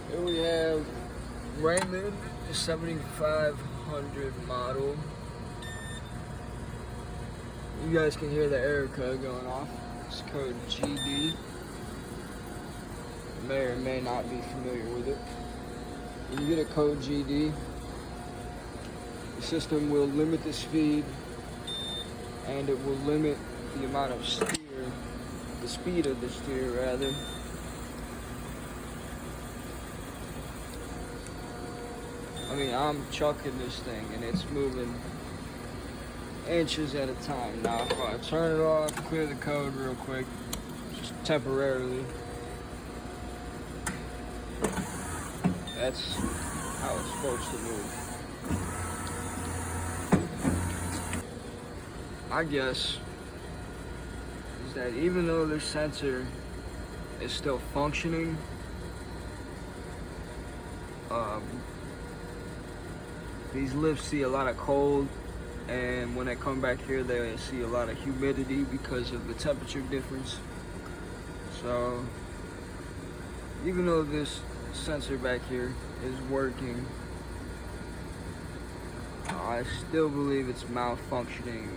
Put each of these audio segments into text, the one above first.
Here we have Raymond 7500 model. You guys can hear the error code going off. It's code GD. You may or may not be familiar with it. When you get a code GD, the system will limit the speed and it will limit the amount of steer, the speed of the steer rather. I mean, I'm chucking this thing and it's moving inches at a time. Now, if I turn it off, clear the code real quick, just temporarily, that's how it's supposed to move. I guess is that even though this sensor is still functioning, these lifts see a lot of cold, and when they come back here they see a lot of humidity because of the temperature difference. So even though this sensor back here is working, I still believe it's malfunctioning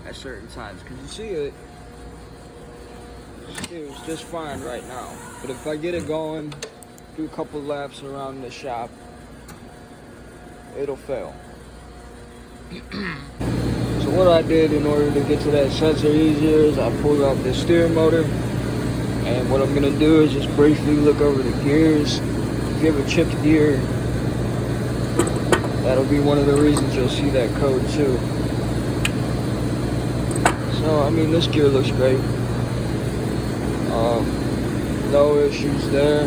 at certain times, because you see it steers just fine right now, but if I get it going, do a couple laps around the shop, it'll fail. So what I did in order to get to that sensor easier is I pulled out the steering motor, and what I'm gonna do is just briefly look over the gears. If you have a chipped gear, that'll be one of the reasons you'll see that code too. So I mean, this gear looks great. No issues there.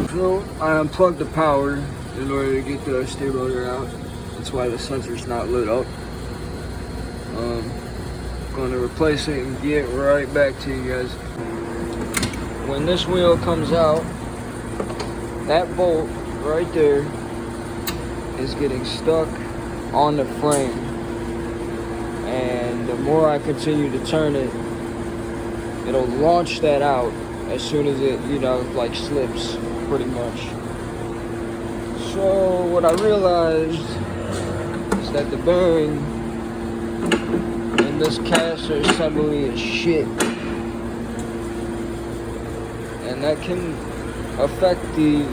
So I unplugged the power in order to get the steer motor out. That's why the sensor's not lit up. Going to replace it and get right back to you guys. When this wheel comes out, that bolt right there is getting stuck on the frame, and the more I continue to turn it, it'll launch that out as soon as it, like slips, pretty much. So what I realized is that the bearing in this caster assembly is shit, and that can affect the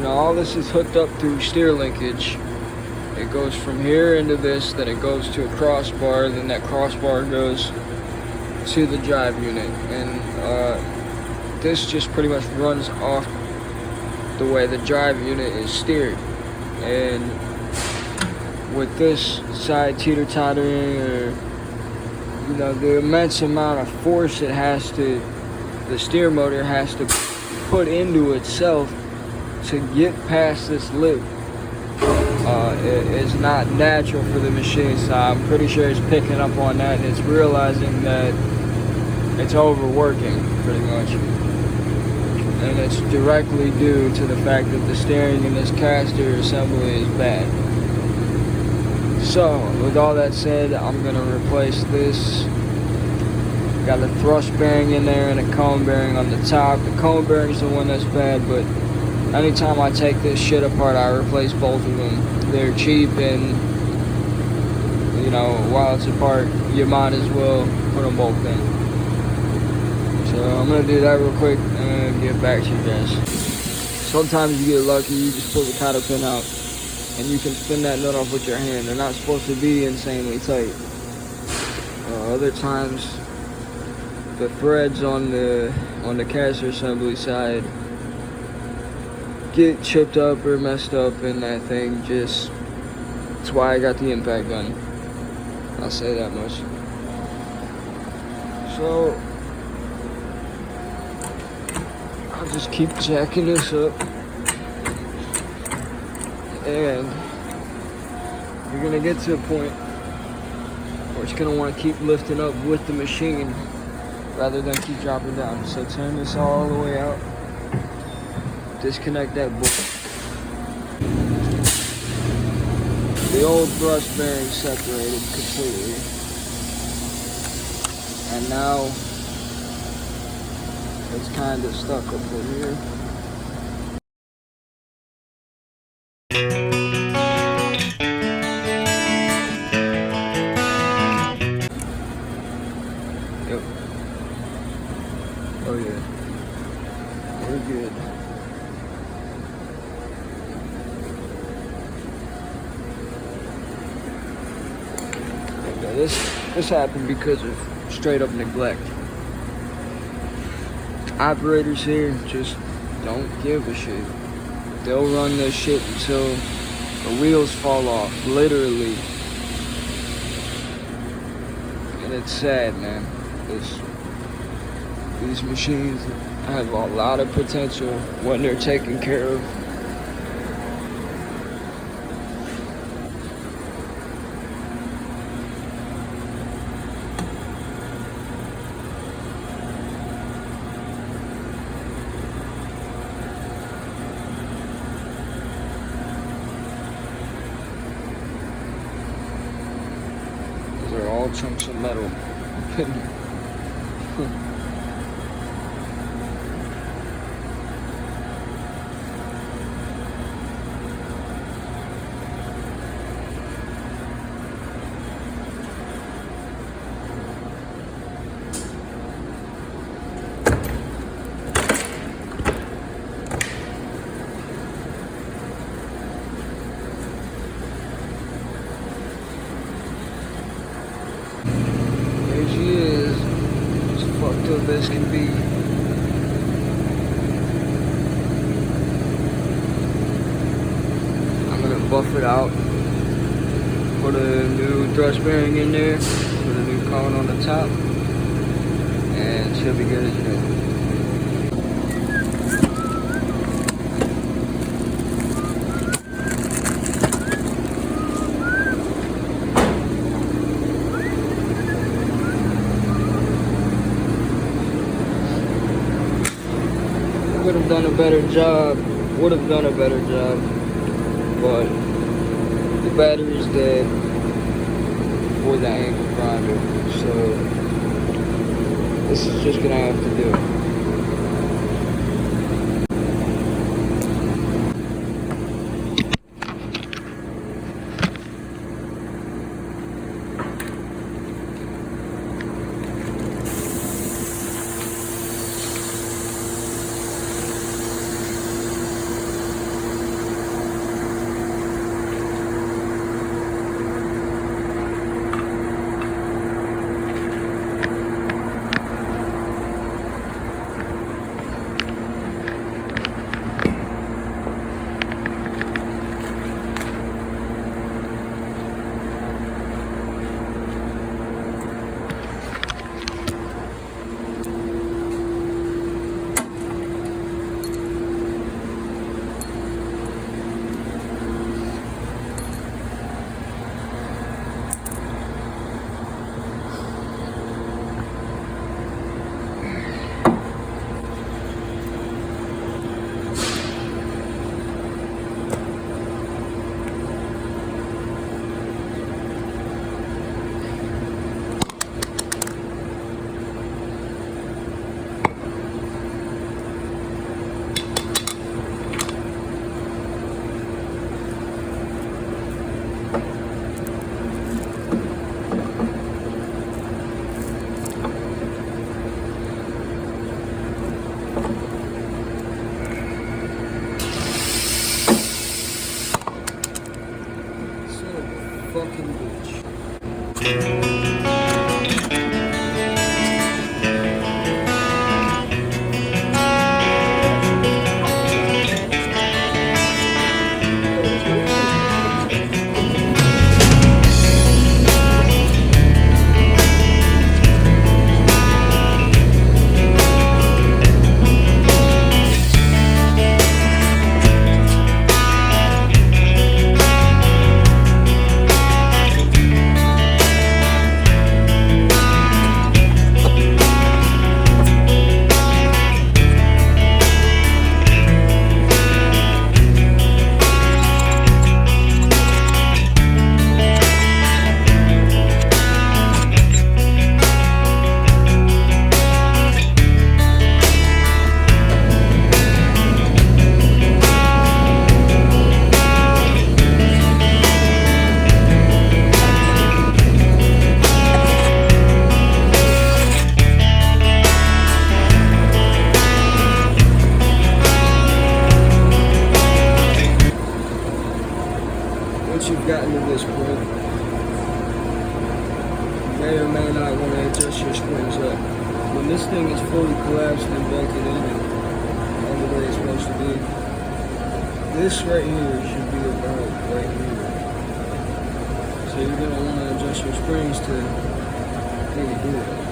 all this is hooked up through steer linkage. It goes from here into this, then it goes to a crossbar, then that crossbar goes to the drive unit, and this just pretty much runs off the way the drive unit is steered. And with this side teeter-tottering, or the immense amount of force the steer motor has to put into itself to get past this lip, it is not natural for the machine. So I'm pretty sure it's picking up on that, and it's realizing that it's overworking pretty much. And it's directly due to the fact that the steering in this caster assembly is bad. So, with all that said, I'm going to replace this. Got a thrust bearing in there and a cone bearing on the top. The cone bearing is the one that's bad, but anytime I take this shit apart, I replace both of them. They're cheap, and, while it's apart, you might as well put them both in. So I'm going to do that real quick and get back to you guys. Sometimes you get lucky, you just pull the cotter pin out and you can spin that nut off with your hand. They're not supposed to be insanely tight. Other times, the threads on the caster assembly side get chipped up or messed up, and that thing that's why I got the impact gun. I'll say that much. So I'll just keep jacking this up, and you're gonna get to a point where it's gonna want to keep lifting up with the machine rather than keep dropping down. So turn this all the way out, disconnect that bolt. The old thrust bearing separated completely, and now It's kind of stuck up in here. Yep. Oh yeah. We're good. Okay, this happened because of straight up neglect. Operators here just don't give a shit. They'll run this shit until the wheels fall off, literally. And it's sad, man. These machines have a lot of potential when they're taken care of. They're all chunks of metal. There she is, as fucked up as can be. I'm gonna buff it out, put a new thrust bearing in there, put a new cone on the top, and she'll be good as new. Would have done a better job, but the battery's dead for the angle grinder, so this is just gonna have to do it. once you've gotten to this point, you may or may not want to adjust your springs up. When this thing is fully collapsed and bolted in and all the way it's supposed to be, this right here should be about right here. So you're going to want to adjust your springs to maybe do it.